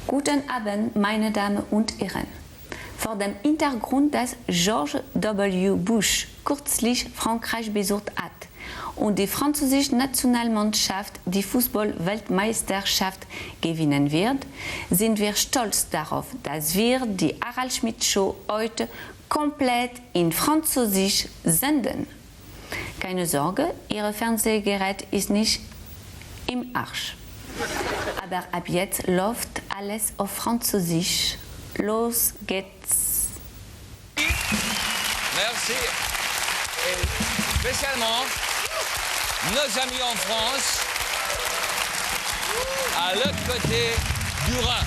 Guten Abend, meine Damen und Herren. Vor dem Hintergrund, dass George W. Bush kürzlich Frankreich besucht hat und die französische Nationalmannschaft die Fußball-Weltmeisterschaft gewinnen wird, sind wir stolz darauf, dass wir die Harald Schmidt Show heute komplett in Französisch senden. Keine Sorge, Ihr Fernsehgerät ist nicht im Arsch. Aber ab jetzt läuft alles auf Französisch. Los geht's. Merci. Et spécialement nos amis en France, à l'autre côté du Rhin.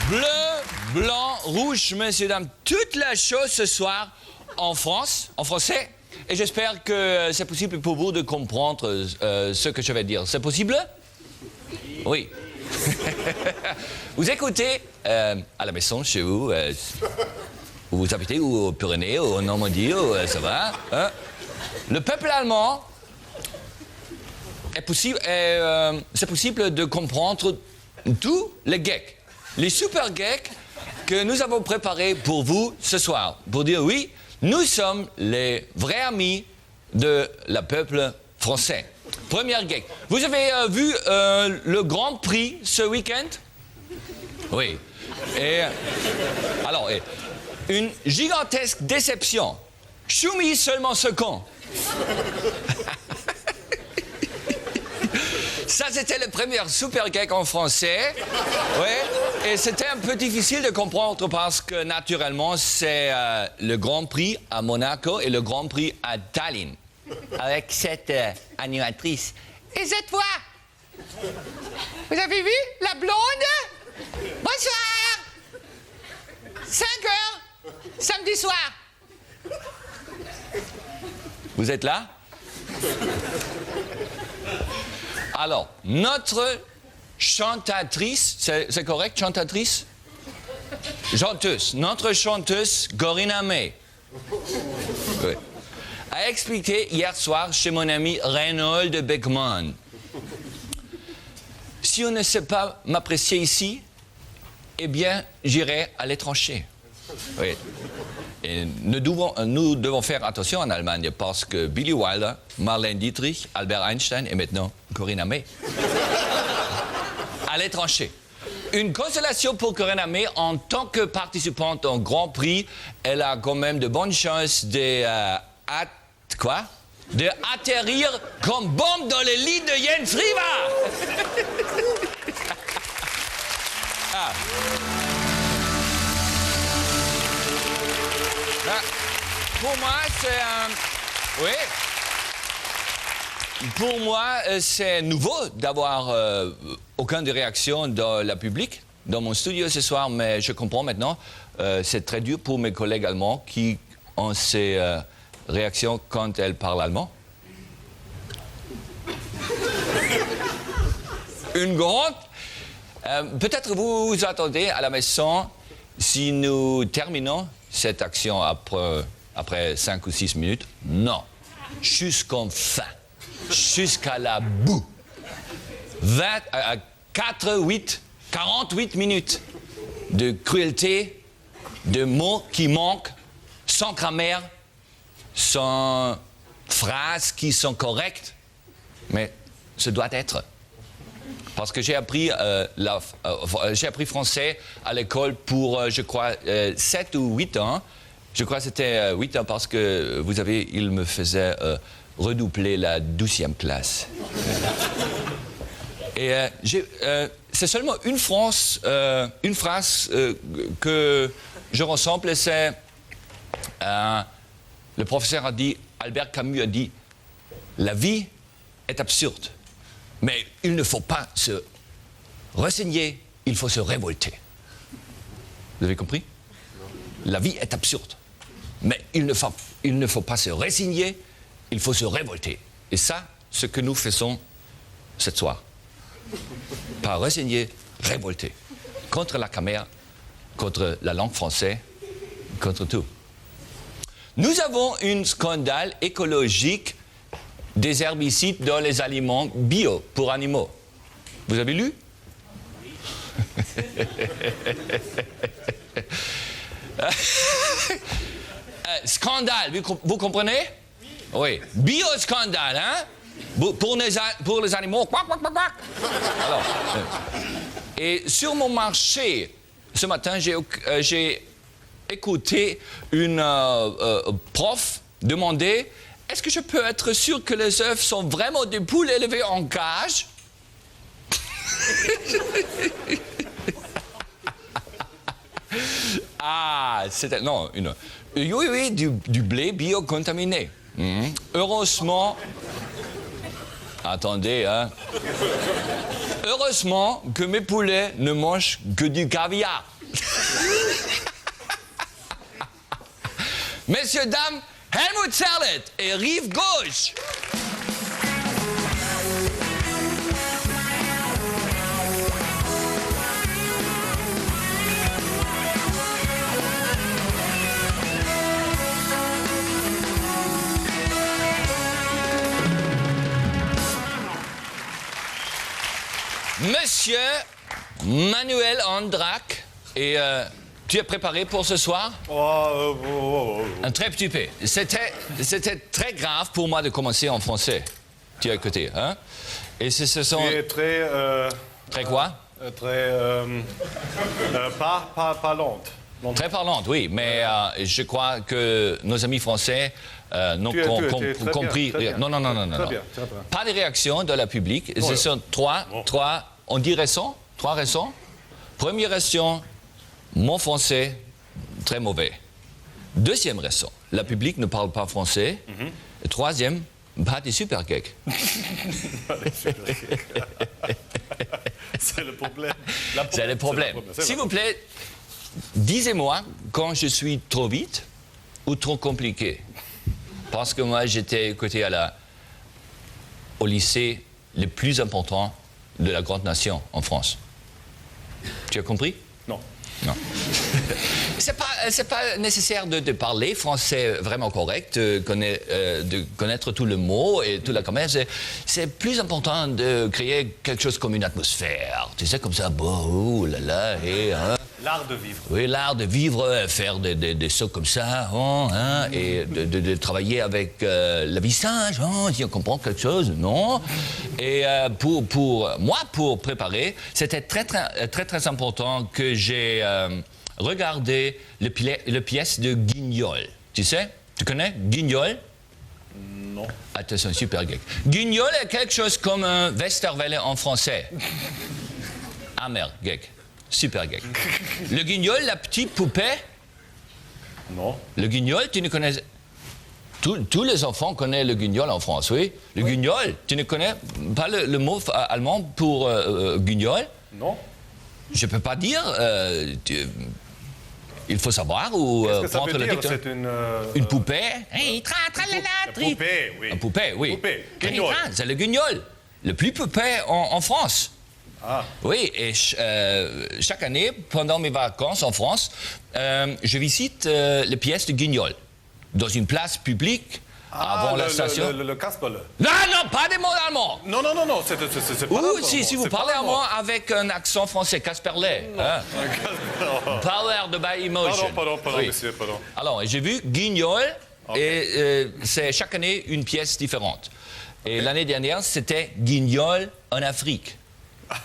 Bleu, blanc, rouge, messieurs, dames, toute la chose ce soir en France, en français. Et j'espère que c'est possible pour vous de comprendre ce que je vais dire. C'est possible? Oui. Vous écoutez à la maison, chez vous, où vous habitez, ou aux Pyrénées, ou en Normandie, ou ça va. Hein? Le peuple allemand c'est possible de comprendre tous les geeks, les super geeks que nous avons préparés pour vous ce soir. Pour dire oui, nous sommes les vrais amis de le peuple français. Première geek. Vous avez vu le Grand Prix ce week-end? Oui. Et alors, une gigantesque déception. Choumi seulement second. Ça, c'était le premier super geek en français. Oui. Et c'était un peu difficile de comprendre parce que, naturellement, c'est le Grand Prix à Monaco et le Grand Prix à Tallinn. Avec cette animatrice. Et cette fois, vous avez vu la blonde? Bonsoir. 5 heures, samedi soir. Vous êtes là? Alors, notre chantatrice, c'est correct, chantatrice? Chanteuse. Notre chanteuse, Corinna May, oui, a expliqué hier soir chez mon ami Reynold Beckmann. Si on ne sait pas m'apprécier ici, eh bien, j'irai à l'étranger. Oui. Et nous devons faire attention en Allemagne parce que Billy Wilder, Marlène Dietrich, Albert Einstein et maintenant Corinna May. À l'étranger. Une consolation pour Corinna May, en tant que participante au Grand Prix, elle a quand même de bonnes chances de atterrir comme bombe dans le lit de Jens Riva. Ah. Pour moi, c'est oui. Pour moi, c'est nouveau d'avoir aucune réaction dans le public, dans mon studio ce soir, mais je comprends maintenant. C'est très dur pour mes collègues allemands qui ont ces réactions quand elles parlent allemand. Une grande... peut-être vous vous attendez à la maison si nous terminons cette action après 5 ou 6 minutes. Non. Jusqu'en fin. Jusqu'à la bout. 48 minutes de cruauté, de mots qui manquent, sans grammaire, sans phrases qui sont correctes. Mais ce doit être. Parce que j'ai appris français à l'école pour, je crois, 7 ou 8 ans. Je crois que c'était 8 ans parce que, vous savez, il me faisait redoubler la 12e classe. Et c'est seulement une phrase que je ressemble, c'est... le professeur a dit, Albert Camus a dit, la vie est absurde. Mais il ne faut pas se renseigner, il faut se révolter. Vous avez compris? La vie est absurde. Mais il ne faut pas se résigner, il faut se révolter. Et ça, ce que nous faisons ce soir. Pas résigner, révolter. Contre la caméra, contre la langue française, contre tout. Nous avons un scandale écologique des herbicides dans les aliments bio pour animaux. Vous avez lu? Scandale, vous comprenez? Oui. Bio-scandale, hein? Pour les animaux. Quack, quack, quack, quack. Alors, et sur mon marché, ce matin, j'ai écouté une prof demander: est-ce que je peux être sûr que les œufs sont vraiment des poules élevées en cage? Ah, c'était... Non, oui, du blé biocontaminé. Heureusement... Attendez, hein. Heureusement que mes poulets ne mangent que du caviar. Messieurs, dames, Helmut Zerlett et Rive Gauche. Monsieur Manuel Andrac, et tu es préparé pour ce soir? Un très petit peu. C'était très grave pour moi de commencer en français. Tu as écouté, hein? Et ce sont... Très quoi? Pas lente. Très parlante, oui, mais je crois que nos amis français n'ont compris. Non. Très bien. Pas de réaction de la public. Ce sont trois, on dit raisons, 3 raisons. Première raison, mon français, très mauvais. Deuxième raison, la public ne parle pas français. Et troisième, pas des super gags. C'est le problème. C'est le problème. S'il vous plaît, disez-moi quand je suis trop vite ou trop compliqué. Parce que moi, j'étais écouté au lycée le plus important de la grande nation en France. Tu as compris? Non. C'est pas nécessaire de parler français vraiment correct, de connaître tout le mot et toute la grammaire. C'est plus important de créer quelque chose comme une atmosphère. Tu sais, comme ça, oh là là, et... Hein. L'art de vivre. Oui, l'art de vivre, faire des sauts comme ça, hein, et de travailler avec le visage, hein, si on comprend quelque chose, non? Et pour moi, pour préparer, c'était très important que j'ai regardé le pièce de Guignol. Tu sais? Tu connais Guignol? Non. Attention, super gag. Guignol est quelque chose comme un Westerwelle en français. Ah merde, gag. Super gag. Le guignol, la petite poupée? Non. Le guignol, tu ne connais... Tous les enfants connaissent le guignol en France, oui. Le guignol, tu ne connais pas le mot allemand pour guignol? Non. Je ne peux pas dire. Il faut savoir ou prendre le dicton. C'est une poupée? Une poupée, oui. Une poupée, oui. Poupée. Guignol. C'est le guignol. Le plus poupée en France. Ah. Oui, et chaque année, pendant mes vacances en France, je visite les pièces de Guignol, dans une place publique, avant la station. Le Kasperle. Non, pas des mots allemands. Non, c'est pas Ou si vous parlez allemand avec un accent français, Kasperle. Hein? Power de by emotion. Pardon, oui. monsieur, pardon. Alors, j'ai vu Guignol, et c'est chaque année une pièce différente. Et l'année dernière, c'était Guignol en Afrique.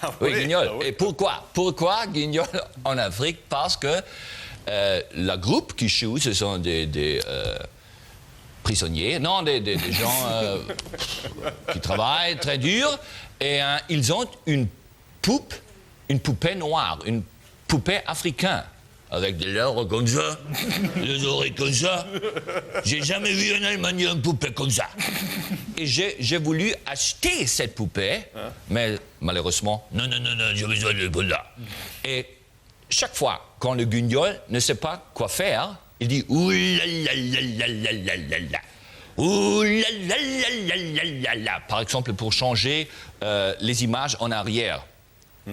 Ah, oui, Guignol. Ah, oui. Et pourquoi Guignol en Afrique? Parce que la groupe qui joue, ce sont des prisonniers, non, des gens qui travaillent très dur, et ils ont une poupée noire, une poupée africaine, avec des lèvres comme ça, des oreilles comme ça. J'ai jamais vu en Allemagne une poupée comme ça. Et j'ai voulu acheter cette poupée, mais malheureusement, non, j'ai besoin de ça. Et chaque fois, quand le guignol ne sait pas quoi faire, il dit ouh là là là là là là là. Ouh là là là là là là. Par exemple, pour changer les images en arrière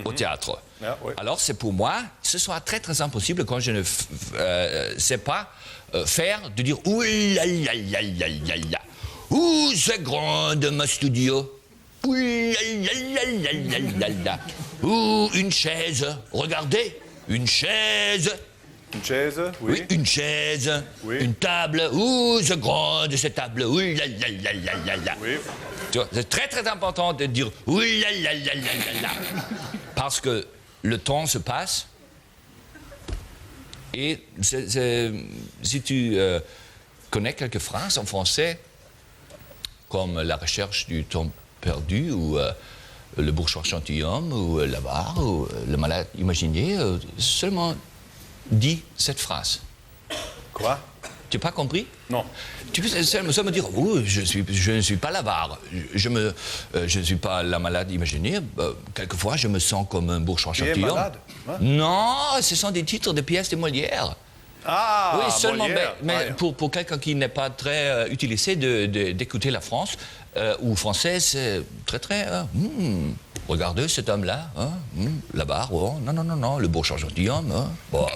au théâtre. Ah, oui. Alors, c'est pour moi, ce soit très impossible quand je ne sais pas faire, de dire ouh là là là là là là. Ouh, c'est grande ma studio. Ouh, Ouh, une chaise. Regardez, une chaise. Une chaise, oui. Oui, une chaise. Oui. Une table. Ouh, c'est grande cette table. Oui. Tu vois, c'est très très important de dire oui. Parce que le temps se passe. Et si tu connais quelques phrases en français, comme la recherche du temps perdu, ou le bourgeois gentilhomme, ou l'avare, ou le malade imaginaire, seulement dis cette phrase. Quoi? Tu n'as pas compris? Non. Tu peux seulement dire, oh, je ne suis pas l'avare, je ne suis pas la malade imaginaire. Quelquefois, je me sens comme un bourgeois Tu es gentilhomme. malade, hein? Non, ce sont des titres de pièces de Molière. Ah, Oui, seulement, Molière. mais Ah, pour quelqu'un qui n'est pas très utilisé d'écouter la France ou français, c'est très très. Regardez cet homme-là, hein, là-bas, oh, non, le bourgeois gentilhomme, hein, oh,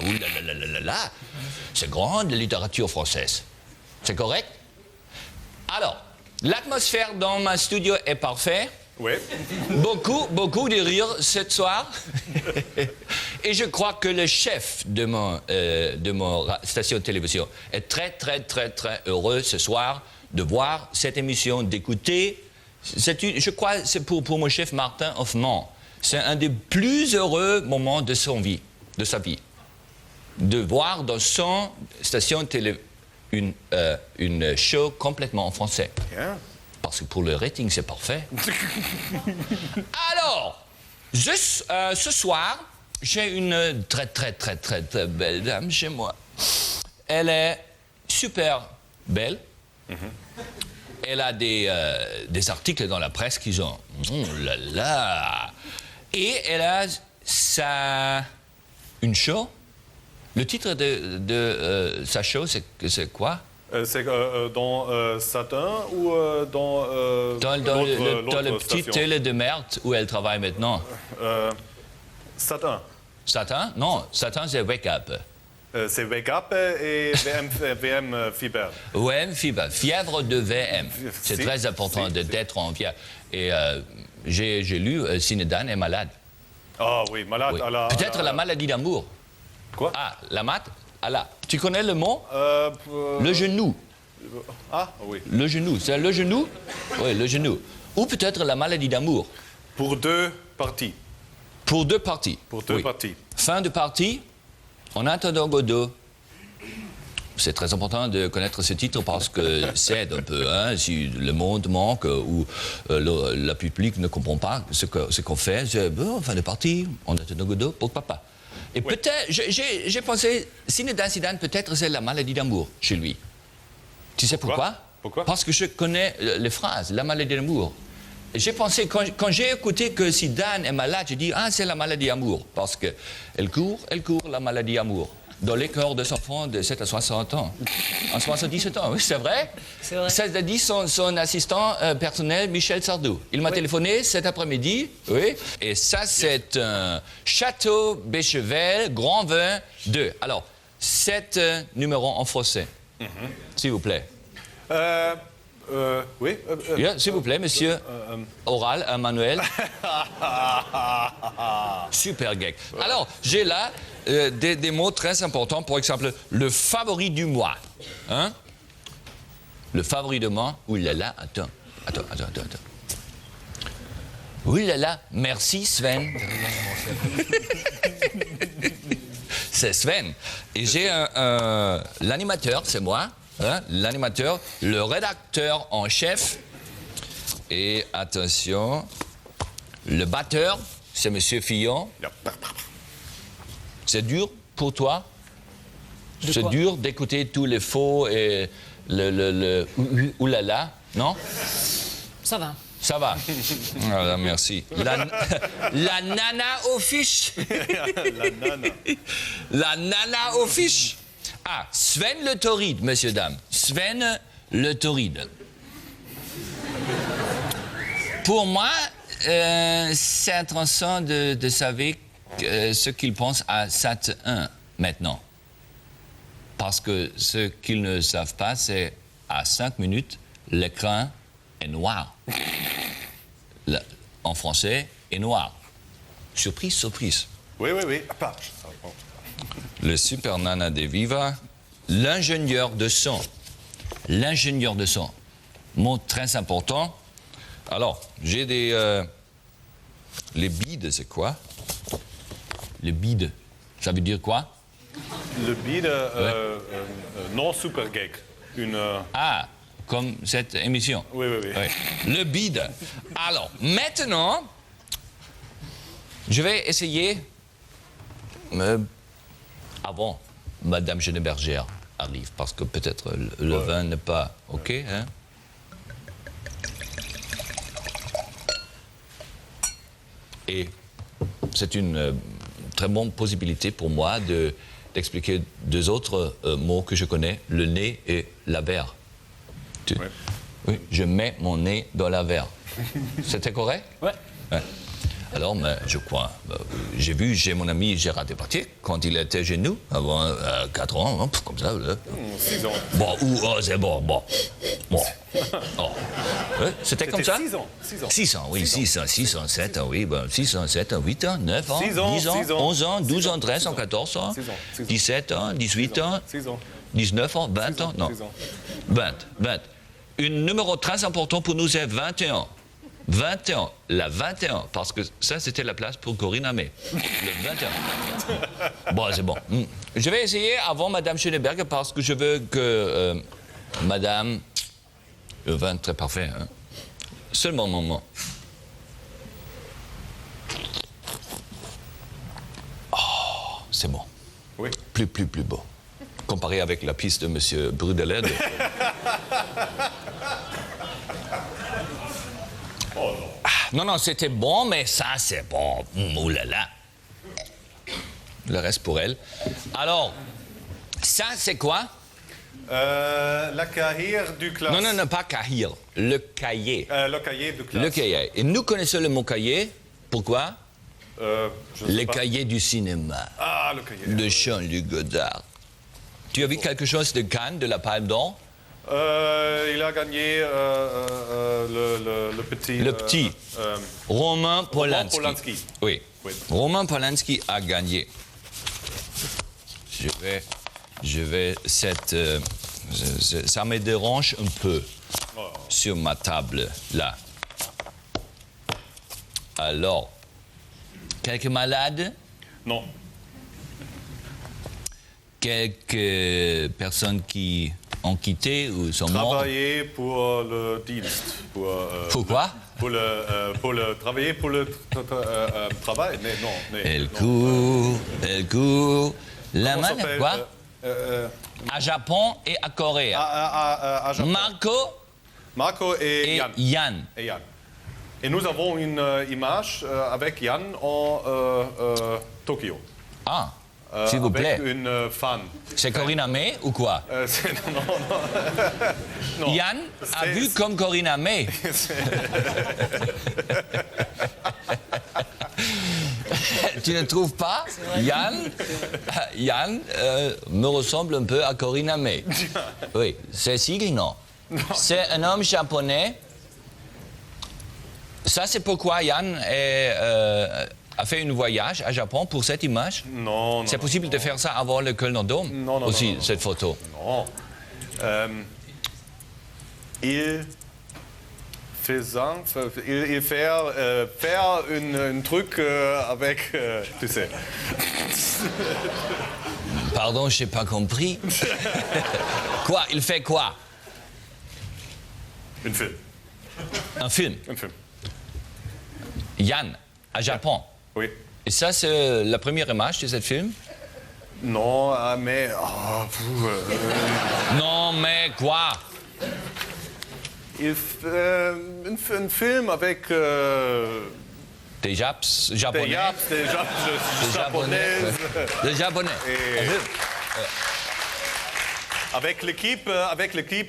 là, c'est grande la littérature française. C'est correct? Alors, l'atmosphère dans ma studio est parfaite. Oui. Beaucoup de rire ce soir. Et je crois que le chef de mon station de télévision est très, très, très, très heureux ce soir de voir cette émission, d'écouter. Je crois que c'est pour mon chef Martin Hoffman. C'est un des plus heureux moments de sa vie. De voir dans son station de télé une show complètement en français. Bien. Parce que pour le rating, c'est parfait. Alors, ce soir, j'ai une très, très, très, très, très belle dame chez moi. Elle est super belle. Elle a des articles dans la presse qui sont... Oh là là! Et elle a une show. Le titre de sa show, c'est quoi? C'est dans Satin ou dans Dans le petit station? télé de merde où elle travaille maintenant. Satin. Satin? Non, Satin, c'est Wake Up. C'est Wake Up et VM Fiber. VM, fièvre de VM. C'est Si, très important d'être en fièvre. Et j'ai lu Zinedine est malade. Ah oui, malade Oui. à la... Peut-être la maladie d'amour. Quoi? Ah, la mat à la... Tu connais le mot? Le genou. Ah oui. Le genou. C'est le genou? Oui, le genou. Ou peut-être la maladie d'amour. Pour deux parties. Pour deux parties. Pour deux Oui. parties. Fin de partie, en attendant Godot. C'est très important de connaître ce titre parce que c'est un peu, hein, si le monde manque ou le public ne comprend pas ce qu'on fait, c'est bon, fin de partie, en attendant Godot, pourquoi pas. Et Oui. peut-être, j'ai pensé, Zinedine Zidane, peut-être c'est la maladie d'amour chez lui. Tu sais pourquoi? Pourquoi? Parce que je connais les phrases, la maladie d'amour. Et j'ai pensé, quand j'ai écouté que Zidane est malade, j'ai dit, ah, c'est la maladie d'amour. Parce qu'elle court, la maladie d'amour. Dans les cœurs des enfants de 7 à 60 ans. En 77 ans, oui, c'est vrai. C'est vrai. Ça a dit son assistant personnel, Michel Sardou. Il m'a téléphoné cet après-midi, oui. Et ça, c'est un Château Béchevel, Grand Vin 2. Alors, 7 numéros en français, s'il vous plaît. Oui. Bien, s'il vous plaît, monsieur. Oral, Manuel. Super gag. Alors, j'ai là des mots très importants. Par exemple, le favori du mois. Hein? Le favori du mois. Ouh là là, attends. Ouh là là, merci Sven. C'est Sven. Et j'ai l'animateur, c'est moi. Hein? L'animateur, le rédacteur en chef. Et attention, le batteur, c'est monsieur Fillon. C'est dur pour toi? C'est quoi? dur d'écouter tous les faux et le oulala, non? Ça va. Ça va. Voilà, merci. La nana aux fiches. La nana. La nana aux fiches. Ah, Sven le Tauride, messieurs, dames. Sven le Tauride. Pour moi, c'est intéressant de savoir ce qu'il pense à Sat 1 maintenant. Parce que ce qu'ils ne savent pas, c'est à 5 minutes, l'écran est noir. En français, est noir. Surprise, surprise. Oui. Le Super Nana de Viva, l'ingénieur de son. L'ingénieur de son. Mot très important. Alors, j'ai des... les bides, c'est quoi? Les bides, ça veut dire quoi? Le bide, non super gag. Ah, comme cette émission. Oui. Le bide. Alors, maintenant, je vais essayer... avant, Madame Genebergère arrive, parce que peut-être le vin n'est pas OK, hein? Et c'est une très bonne possibilité pour moi d'expliquer deux autres mots que je connais, le nez et la verre. Oui, je mets mon nez dans la verre. C'était correct? Ouais. Alors, mais je crois, j'ai vu chez mon ami Gérard Depardieu, quand il était chez nous, avant 4 ans, hein, comme ça. 6 ans. Bon, c'est bon. Oh. Ouais, c'était comme ça? 6 ans. 6 ans, oui, 6 ans, 7 ans, oui, 6 ans, 7 ans, 8 ans, 9 ans, 6 ans, 10 ans, 6 ans, 11 ans, 12 ans, 13 ans, 14 ans, 17 ans, 18 ans, 19 ans, 20 ans, non, 20. Un numéro très important pour nous, c'est 21. 21, la 21, parce que ça, c'était la place pour Corinne May. Le 21. Bon, c'est bon. Je vais essayer avant Madame Schöneberger, parce que je veux que Madame... Le vin très parfait, hein? Seulement un moment. Oh, c'est bon. Oui. Plus beau. Comparé avec la piste de Monsieur Brudelet. Non, c'était bon, mais ça, c'est bon. Oh là là. Le reste pour elle. Alors, ça, c'est quoi? La cahier du classe. Non, pas cahier. Le cahier. Le cahier de classe. Le cahier. Et nous connaissons le mot cahier. Pourquoi? Les pas. cahiers du cinéma. Ah, le cahier. De Jean-Luc Godard. Tu as vu quelque chose de Cannes, de la Palme d'Or? Il a gagné le petit... Le petit. Roman Polanski. Oui. Roman Polanski a gagné. Je vais ça me dérange un peu sur ma table, là. Alors, quelques malades? Non. Quelques personnes qui ont quitté ou sont mortes? Travailler pour le dienst. Pourquoi? Travailler pour le travail. Mais non. Elle court. La Comment main, s'appelle, quoi? À Japon et à Corée. À Japon. Marco et Yann. Et nous avons une image avec Yann en Tokyo. Ah, s'il vous plaît. Avec une fan. C'est Corinne May ou quoi? Non. Yann a vu comme Corinne May. Tu ne trouves pas? Yann me ressemble un peu à Corinne May. Oui, c'est sigle, non. C'est un homme japonais. Ça, c'est pourquoi Yann a fait un voyage à Japon pour cette image? Non. C'est possible de faire ça avant le Kölner Dom? Non. Aussi, cette photo? Non. Il faire un truc avec, tu sais. Pardon, je n'ai pas compris. Quoi? Il fait quoi? Un film. Un film? Un film. Yann, à Japon? Oui. Et ça, c'est la première image de ce film? Non, mais... Non, mais quoi? Un film avec... Des Japonais. Des Japonaises. Des Japonais. Avec l'équipe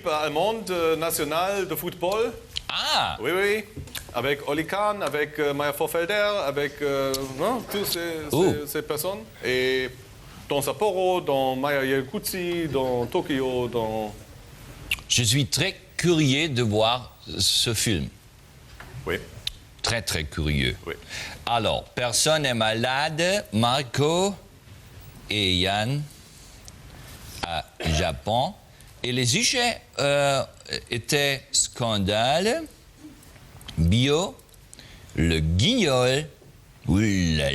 allemande nationale de football. Ah! Oui. Avec Oli Kahn, avec Maya Vorfelder, avec toutes ces personnes. Et dans Sapporo, dans Maya Yelkutsi, dans Tokyo, dans... Je suis très curieux de voir ce film. Oui. Très, très curieux. Oui. Alors, personne n'est malade. Marco et Yann à Japon. Et les sujets étaient scandale, bio, le guignol. Ouh là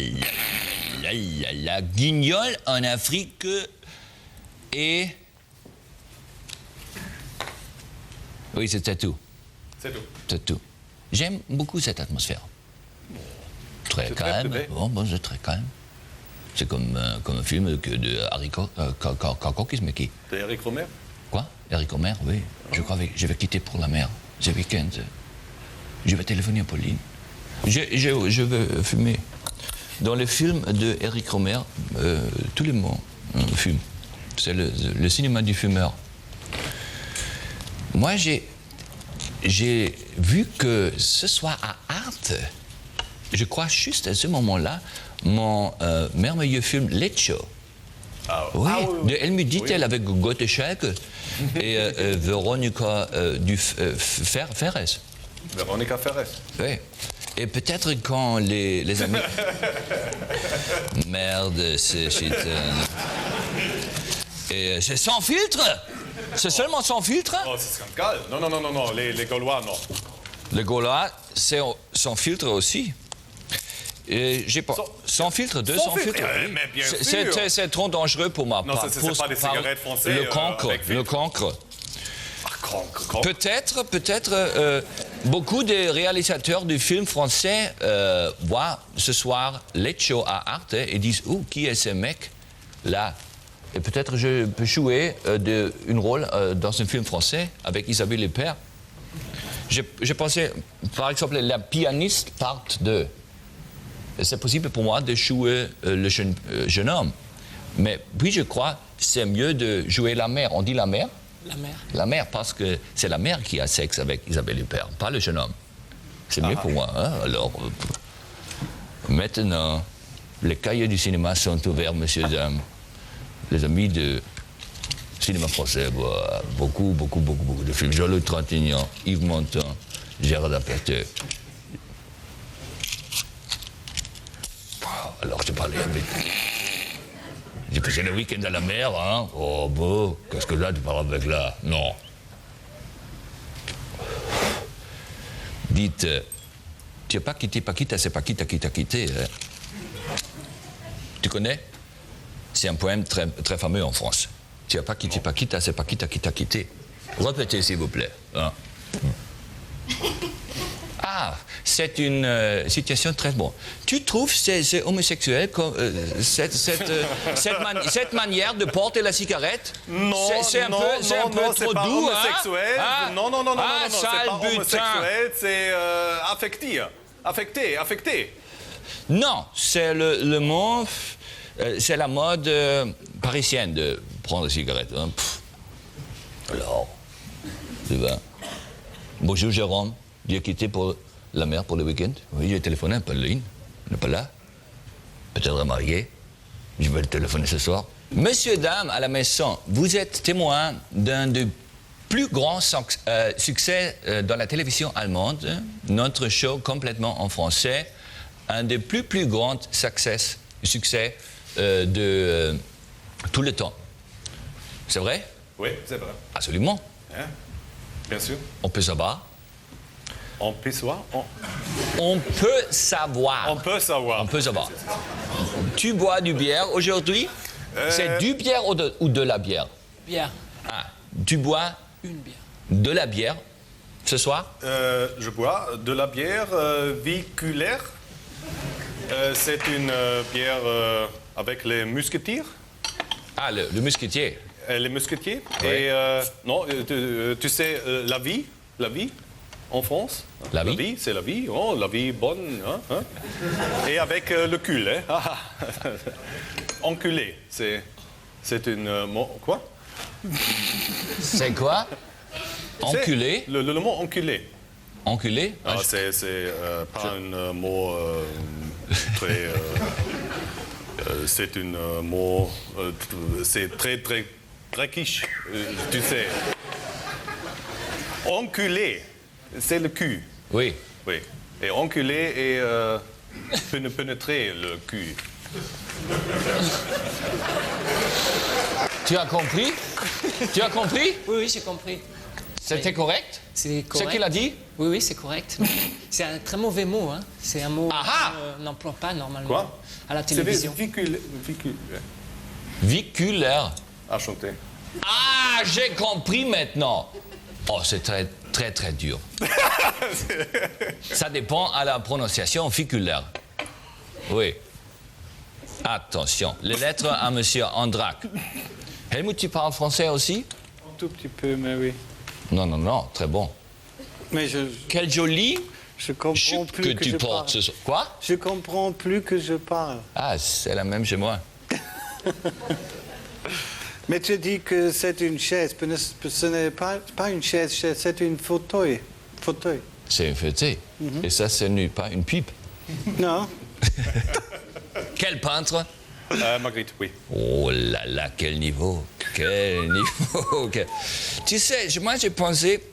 là, guignol en Afrique et... Oui, c'était tout. C'est tout. C'est tout. J'aime beaucoup cette atmosphère. Très C'est calme. très Bon, c'est très calme. C'est comme un film de Haricot, qui De Eric Romer. Quoi? Eric Romer, oui. Je crois que je vais quitter pour la mer ce week-end. Je vais téléphoner à Pauline. Je veux fumer. Dans le film de Eric Romer, tous les mots fument. C'est le cinéma du fumeur. Moi, j'ai vu que ce soir à Arte, je crois juste à ce moment-là, mon merveilleux film Leccio. Oui, de Helmut Dietl avec Gottschalk et Veronica Ferres. Veronica Ferres. Oui. Et peut-être quand les amis... Merde, c'est... Et c'est sans filtre. C'est seulement sans filtre. Oh, c'est scandale. Non, les Gaulois, non. Les Gaulois, c'est sans filtre aussi. Et j'ai pas... Sans filtre, sans filtre. Mais bien sûr. C'est trop dangereux pour moi. Non, c'est pas des cigarettes françaises. Le cancre. Cancre. Peut-être, beaucoup de réalisateurs du film français voient ce soir Leccio à Arte et disent « Oh, qui est ce mec là ?» Et peut-être je peux jouer un rôle dans un film français avec Isabelle Huppert. J'ai pensé, par exemple, La pianiste part 2. C'est possible pour moi de jouer le jeune homme. Mais puis je crois que c'est mieux de jouer la mère. On dit la mère? La mère. La mère, parce que c'est la mère qui a sexe avec Isabelle Huppert, pas le jeune homme. C'est mieux pour moi. Hein? Alors, maintenant, les cahiers du cinéma sont ouverts, messieurs, dames. Les amis de cinéma français voient beaucoup de films. Jean-Luc Trintignant, Yves Montand, Gérard Depardieu. Alors, je parlais avec... J'ai passé le week-end à la mer, hein. Oh, bon, qu'est-ce que là, tu parles avec là? Non. Dites, tu n'as pas quitté Paquita, c'est Paquita qui t'a quitté. Hein. Tu connais? C'est un poème très, très fameux en France. Tu n'as pas quitté Paquita, c'est Paquita qui t'a quitté. Répétez, s'il vous plaît. Hein. Ah, c'est une situation très bonne. Tu trouves c'est homosexuel comme cette manière de porter la cigarette? Non, c'est un peu trop pas doux, homosexuel. hein? Non, c'est sale pas butin. homosexuel, c'est affecté. Non, c'est le mot, c'est la mode parisienne de prendre la cigarette. Hein. Alors, tu vois. Bonjour Jérôme. J'ai quitté pour la mer pour le week-end. Oui, j'ai téléphoné à Pauline. Elle n'est pas là. Peut-être mariée. Je vais le téléphoner ce soir. Messieurs, dames, à la maison, vous êtes témoins d'un des plus grands succès dans la télévision allemande. Notre show complètement en français. Un des plus grands succès de tout le temps. C'est vrai? Oui, c'est vrai. Absolument. Hein? Bien sûr. On peut savoir. On peut savoir. On peut savoir. On peut savoir. On peut savoir. Tu bois du bière aujourd'hui? C'est du bière ou de la bière? Bière. Ah, tu bois Une bière. de la bière ce soir? Je bois de la bière véhiculaire. C'est une bière avec les mousquetaires. Ah, le mousquetier. Les mousquetiers. Ouais. Et non, tu sais, la vie en France. La vie, c'est la vie. Oh, la vie bonne. Hein? Et avec le cul. Hein? Enculé. C'est une mot. Quoi? C'est quoi? Enculé? Le mot enculé. Enculé? Ah, c'est pas un mot très. C'est un mot. C'est très quiche. Tu sais. Enculé, c'est le cul. Oui. Oui. Et enculé et pénétrer le cul. Tu as compris? Tu as compris? Oui, j'ai compris. C'était correct? C'est correct. Ce qu'il a dit? Oui, c'est correct. C'est un très mauvais mot. Hein. C'est un mot qu'on n'emploie pas normalement. Quoi? À la télévision. C'est Viculaire. Enchanté. Ah, j'ai compris maintenant. Oh, c'est très, très, très dur. Ça dépend à la prononciation ficulaire. Oui. Attention, les lettres à Monsieur Andrac. Helmut, tu parles français aussi? Un tout petit peu, mais oui. Non, très bon. Mais Quel joli je comprends jupe plus que je tu parle. portes ce soir. Quoi? Je comprends plus que je parle. Ah, c'est la même chez moi. Mais tu dis que c'est une chaise. Ce n'est pas une chaise, c'est une fauteuil. C'est un fauteuil. Et ça, ce n'est pas une pipe. Non. Quel peintre? Magritte, oui. Oh là là, quel niveau! Quel niveau! Tu sais, moi j'ai pensé,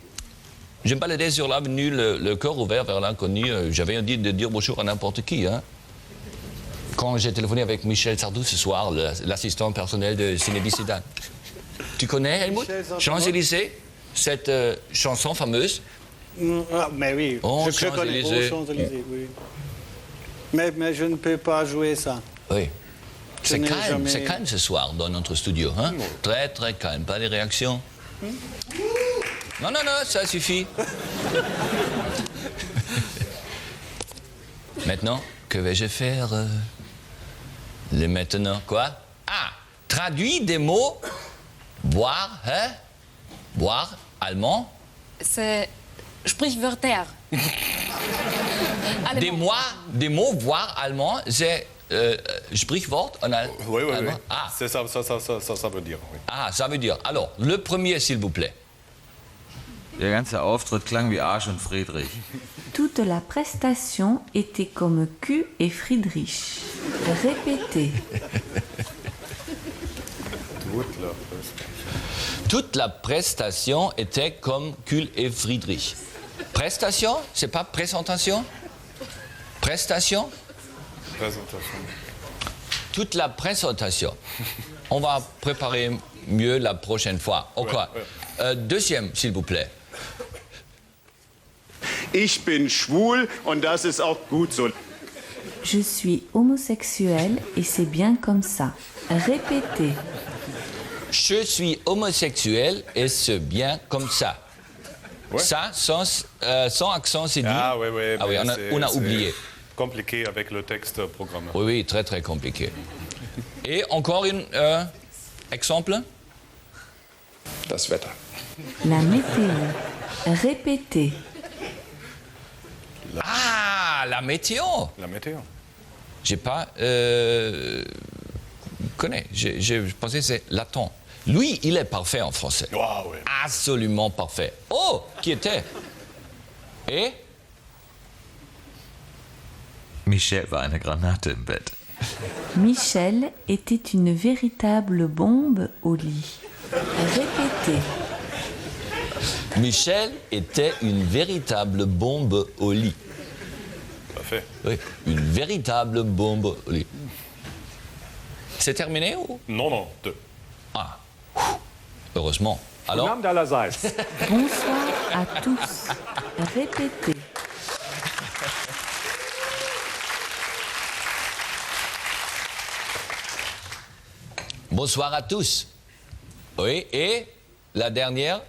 je me baladais sur l'avenue, le cœur ouvert vers l'inconnu, j'avais envie de dire bonjour à n'importe qui. Hein. Quand j'ai téléphoné avec Michel Sardou ce soir, l'assistant personnel de Zinedine Zidane. Tu connais, Helmut? Champs-Élysées? Cette chanson fameuse? Mais oui, Oh, je connais. Champs-Élysées. Champs-Élysées, oui. Mais je ne peux pas jouer ça. Oui. Je n'ai jamais- C'est calme ce soir dans notre studio. Hein? Très, très calme. Pas de réactions. Non, ça suffit. Maintenant, que vais-je faire le maintenant, quoi? Ah, traduis des mots. Boire, hein? Boire, allemand. C'est Sprichwörter. Des mots, voire allemand, c'est Sprichwort en Oui. allemand. Ah. C'est ça veut dire. Oui. Ah, ça veut dire. Alors, le premier, s'il vous plaît. Der ganze Auftritt klang wie Arsch und Friedrich. Toute la prestation était comme Q et Friedrich. Répétez. Toute la prestation était comme Kuhl et Friedrich. Prestation, c'est pas présentation? Prestation? Présentation. Toute la présentation. On va préparer mieux la prochaine fois. Encore. Deuxième, s'il vous plaît. Ich bin schwul und das ist auch gut so. Je suis homosexuel et c'est bien comme ça. Répétez. Je suis homosexuel et c'est bien comme ça. Ouais. Ça, sans accent, c'est dit. Ah oui. Ah oui, on a oublié. Compliqué avec le texte programmé. Oui, très très compliqué. Et encore un exemple? Das Wetter. La météo. Répétez. Ah, la météo. La météo. J'ai pas connais. Je pensais que c'est latin. Lui, il est parfait en français. Ah oui. Absolument parfait. Oh, qui était? Et? Michel war eine Granate im Bett. Michel était une véritable bombe au lit. Répétez. Michel était une véritable bombe au lit. Parfait. Oui, une véritable bombe au lit. C'est terminé ou? Non, deux. Ah, heureusement. Alors? Bonsoir à tous. Répétez. Bonsoir à tous. Oui, et la dernière?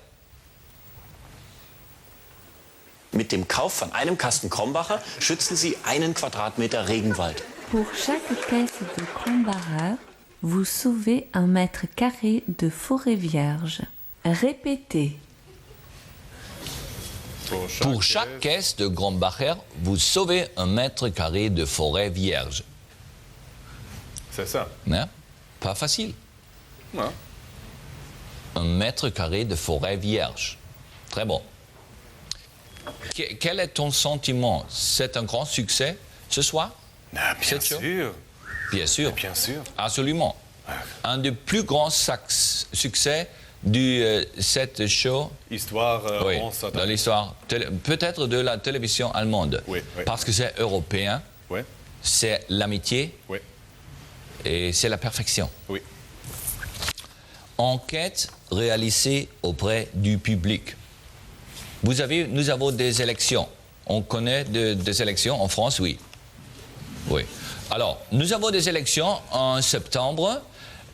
Mit dem Kauf von einem Kasten Krombacher schützen Sie einen Quadratmeter Regenwald. Pour chaque caisse de Krombacher, vous sauvez 1 mètre carré de forêt vierge. Répétez. Pour chaque caisse de Grombacher, vous sauvez 1 mètre carré de forêt vierge. C'est ça. Hein? Pas facile. Non. 1 mètre carré de forêt vierge. Très bon. Quel est ton sentiment? C'est un grand succès ce soir? Ah, bien C'est sûr. sûr. Bien sûr. Bien sûr. Absolument. Un des plus grands succès de cette show? Histoire Oui, en Satan. dans l'histoire, peut-être de la télévision allemande. Oui, oui. Parce que c'est européen, Oui, c'est l'amitié oui, et c'est la perfection. oui. Enquête réalisée auprès du public. Nous avons des élections. On connaît des élections en France, oui. Oui. Alors, nous avons des élections en septembre.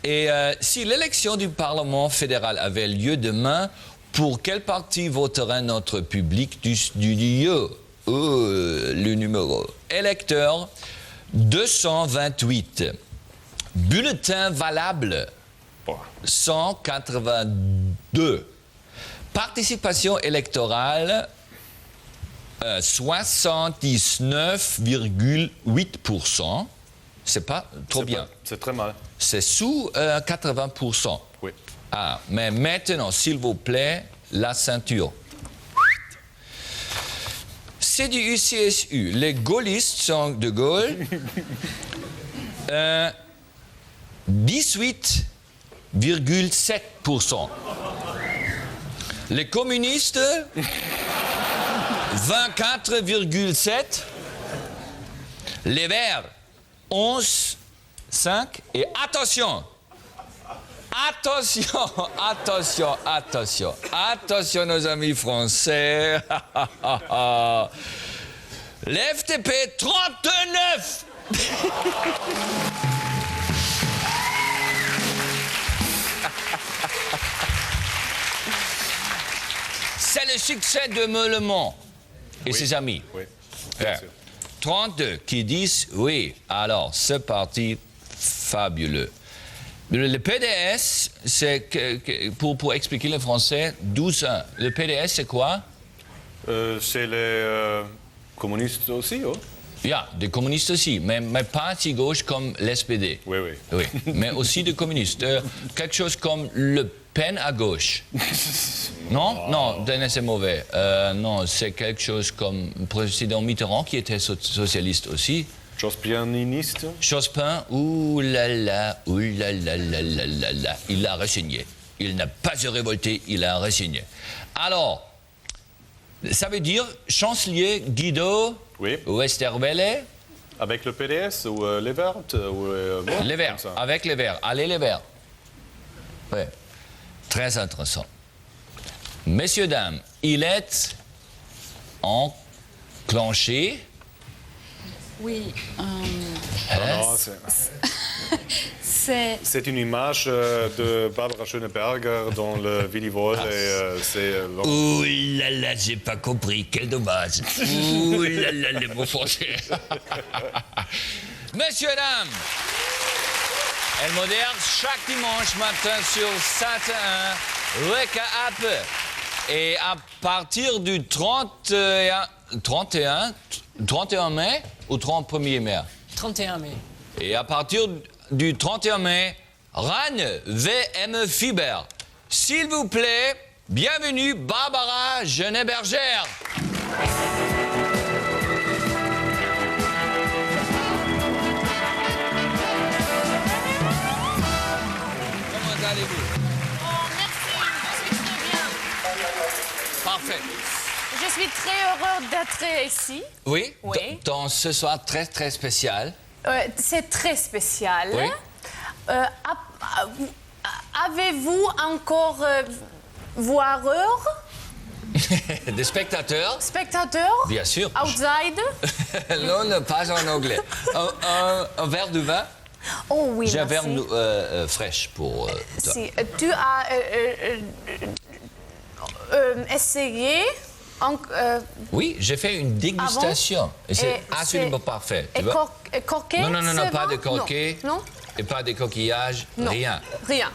Et si l'élection du Parlement fédéral avait lieu demain, pour quel parti voterait notre public du lieu? Le numéro. Électeur 228. Bulletin valable 182. Participation électorale 79,8%. C'est pas trop bien. C'est très mal. C'est sous 80%. Oui. Ah, mais maintenant, s'il vous plaît, la ceinture. CDU-CSU, les gaullistes sont de Gaulle. 18,7%. Les communistes, 24,7%. Les Verts, 11,5%. Et attention, attention nos amis français. L'FDP, 39%. C'est le succès de Meulemont et ses amis. Oui, bien sûr. 32 qui disent oui. Alors, ce parti fabuleux. Le PDS, c'est pour expliquer le français, 12-1. Le PDS, c'est quoi? C'est les communistes aussi, oh? Il y a des communistes aussi, mais pas si gauche comme l'SPD. Oui, oui. Oui, mais aussi des communistes. Quelque chose comme Le Pen à gauche. Non, non, c'est mauvais. Non, c'est quelque chose comme le président Mitterrand qui était socialiste aussi. Jospiniste. Jospin, ouh là là, il a resigné. Il n'a pas se révolté, il a resigné. Alors, ça veut dire chancelier Guido Oui. Westerwelle. Avec le PDS ou les Verts ou, bon, Les Verts, comme ça. avec les Verts. Allez, les Verts. Oui, très intéressant. Messieurs, dames, il est enclenché. Oui. Non, c'est une image de Barbara Schöneberger dans le Willy Wohl et c'est... Ouh là là, j'ai pas compris, quel dommage. Ouh là là, les mots français. Messieurs, dames, Elle moderne chaque dimanche matin sur Sat1, Recap. Et à partir du 31 mai ou 31er mai 31 mai. Et à partir du 31 mai, Rannes VM Fiber. S'il vous plaît, bienvenue Barbara Genet-Bergère. Comment allez-vous? Oh, merci, je suis très bien. Parfait. Je suis très heureux d'être ici. Oui, Oui. dans ce soir très très spécial. C'est très spécial. Oui. Avez-vous encore voireurs, Des spectateurs? spectateurs, Bien sûr. outside? Non, pas en anglais. Un verre de vin? Oh oui, J'ai un merci. verre fraîche pour toi. Si, tu as essayé Oui, j'ai fait une dégustation. Et c'est absolument parfait. Tu vois? Croquet? Non, c'est pas bon? de croquet. Non? Et pas de coquillage, Non. rien. Rien.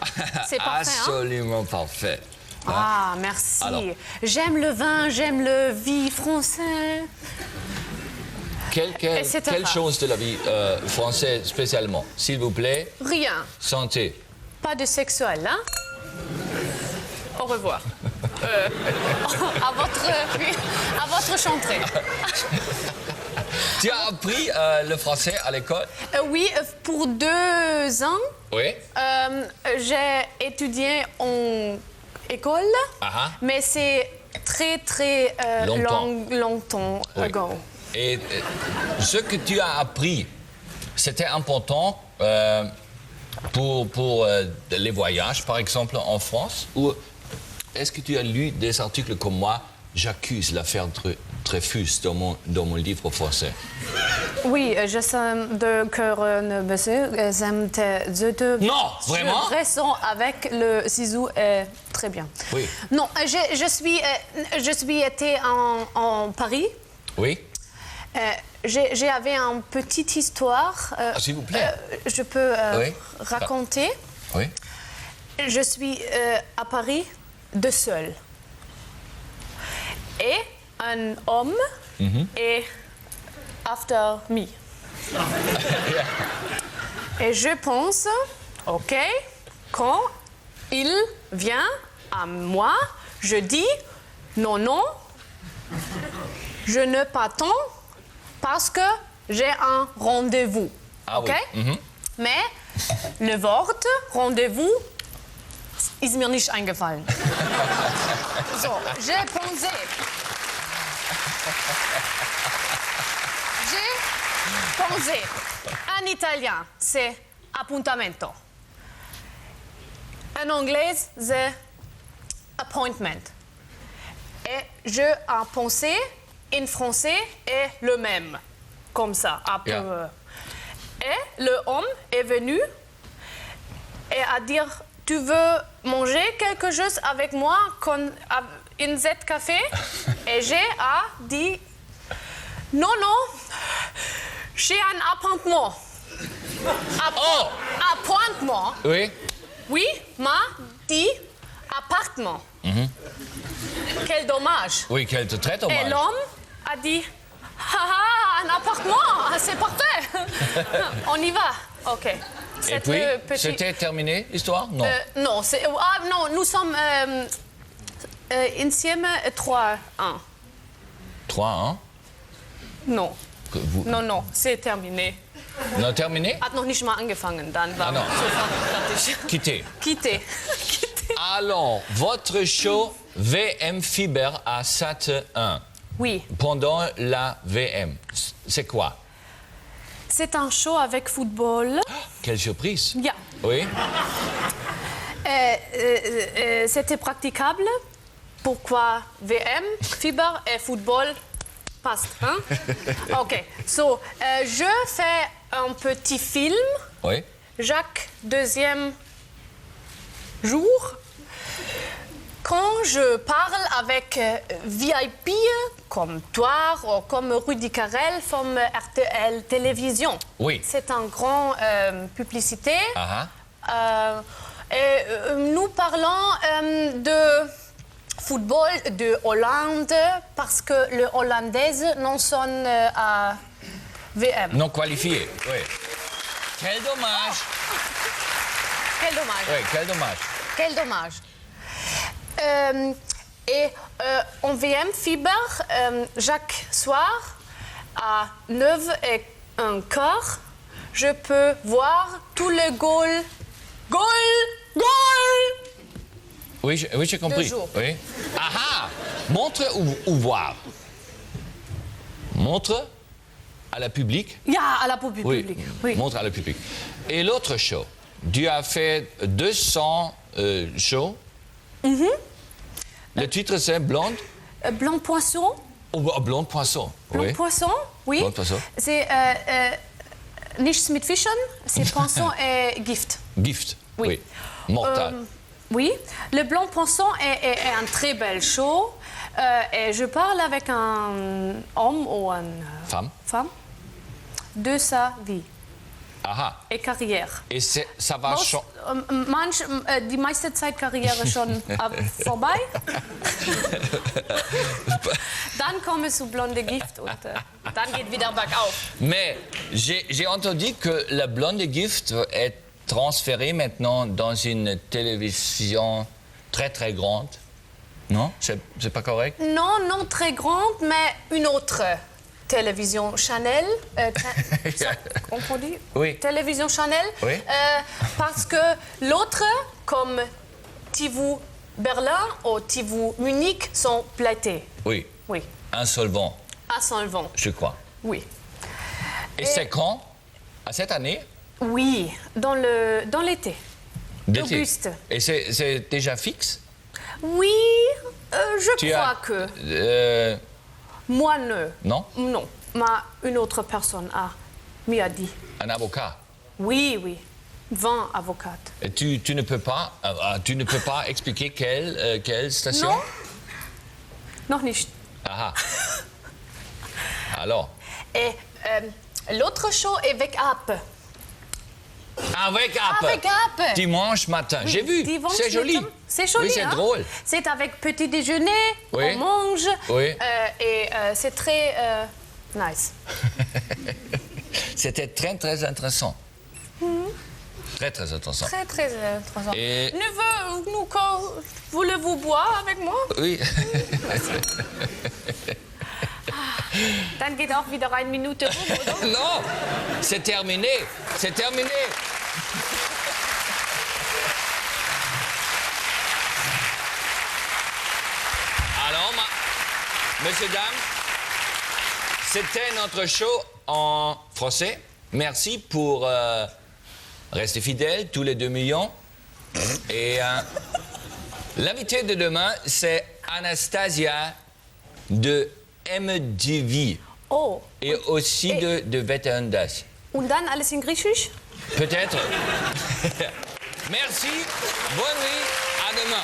C'est parfait, hein? Absolument parfait. Hein? Ah, merci. Alors. J'aime le vin, j'aime le vie français. etc. Quelle chose de la vie française spécialement? S'il vous plaît, Rien. santé. Pas de sexuel, hein? Au revoir. À votre chanterie. Tu as appris le français à l'école? Oui, pour 2 ans, Oui. j'ai étudié en école, mais c'est très longtemps ago. Et ce que tu as appris, c'était important pour les voyages, par exemple, en France? Ou est-ce que tu as lu des articles comme moi? J'accuse l'affaire Dreyfus dans mon livre français. Oui, je sens de cœur monsieur. Non, vraiment? Raison avec le ciseau est très bien. Oui. Non, je suis été en Paris. Oui. J'avais une petite histoire. S'il vous plaît. Je peux Oui. raconter. Oui. Je suis à Paris de seul. Et un homme est after me. Et je pense, OK, quand il vient à moi, je dis non, je ne t'attends parce que j'ai un rendez-vous. Ah, OK? Oui. Mais le Wort rendez-vous ist mir nicht eingefallen. So, j'ai pensé. En italien, c'est appuntamento. En anglais, c'est appointment. Et je ai pensé, en français, est le même. Comme ça. Et le homme est venu et a dit, tu veux manger quelque chose avec moi in cet café? Et j'ai dit, non, j'ai un appointment. Appointment? Oui. Oui, m'a dit appartement. Quel dommage. Oui, quel très dommage. Et l'homme a dit, un appartement, c'est parfait. On y va. OK. Et puis, c'était terminé, l'histoire? Non. Non, nous sommes insieme 3-1. 3-1? Non. Non, c'est terminé. Non, terminé? Hat noch nicht mal angefangen, dann war sofort fertig. Quitté. Alors, votre show VM Fiber à Sat 1. Oui. Pendant la VM, c'est quoi? C'est un show avec football. Quelle surprise! Yeah. Oui. C'était praticable. Pourquoi VM, Fiber et football passent, hein? OK. So, je fais un petit film. Oui. Chaque deuxième jour. Quand je parle avec VIP comme toi ou comme Rudi Carrel from RTL Télévision. Oui. C'est une grande publicité. Et nous parlons de football de Hollande parce que les Hollandaises non sont à VM. Non qualifiés, oui. Quel dommage! Quel dommage! Oui, quel dommage! Quel dommage! Et en VM Fiber, chaque soir, à 9h15, je peux voir tous les goals. Goal! Oui, j'ai compris. Oui. Montre ou voir? Montre à la public? À la public. Oui. Montre à la public. Et l'autre show, tu as fait 200 shows. Le titre, c'est Blonde? Blanc poisson. Blonde poisson. Blanc poisson, oui. Blonde poisson. C'est nichts mit Fischen, c'est poisson et gift. Gift, oui. Mortal. Oui. Le blanc poisson est un très bel show. Et je parle avec un homme ou une femme de sa vie. Et carrière. Et ça va changer. Die meiste Zeit Karriere schon vorbei. Dann komme zu Blonde Gift und dann geht wieder bergauf. Mais j'ai entendu que la Blonde Gift est transférée maintenant dans une télévision très très grande. Non? C'est pas correct? Non très grande, mais une autre. Télévision Chanel, on peut dire? Oui. Télévision Chanel, oui. Parce que l'autre, comme TV Berlin ou Tivou, Munich sont platés. Oui. Oui. Insolvent, À Saint-Vent. je crois. Oui. Et c'est quand? À cette année? Oui, dans l'été. D'été. Auguste. Et c'est déjà fixe? Oui, je crois que. Moi, Non? Non. Mais une autre personne m'a dit. Un avocat? Oui, oui. 20 avocates. Et tu ne peux pas expliquer quelle station? Non. Noch nicht. Ah. Alors? Et l'autre show est avec Ape. Avec Ape. Avec Ape. Dimanche matin. Oui, J'ai vu. dimanche C'est joli. matin. C'est joli. Oui, c'est hein? drôle. C'est avec petit déjeuner, Oui. on mange. Oui. Et c'est très nice. C'était très, très intéressant. Très, très intéressant. Très, très intéressant. Et- Voulez-vous boire avec moi? Oui. Dann geht auch wieder 1 Minute rum, oder? Non, c'est terminé. C'est terminé. Alors, messieurs, dames, c'était notre show en français. Merci pour rester fidèles, tous les 2 millions. Et l'invité de demain, c'est Anastasia de MTV. Oh. Et aussi de Wetten das. Und dann alles in Griechisch? Peut-être. Merci. Bonne nuit. À demain.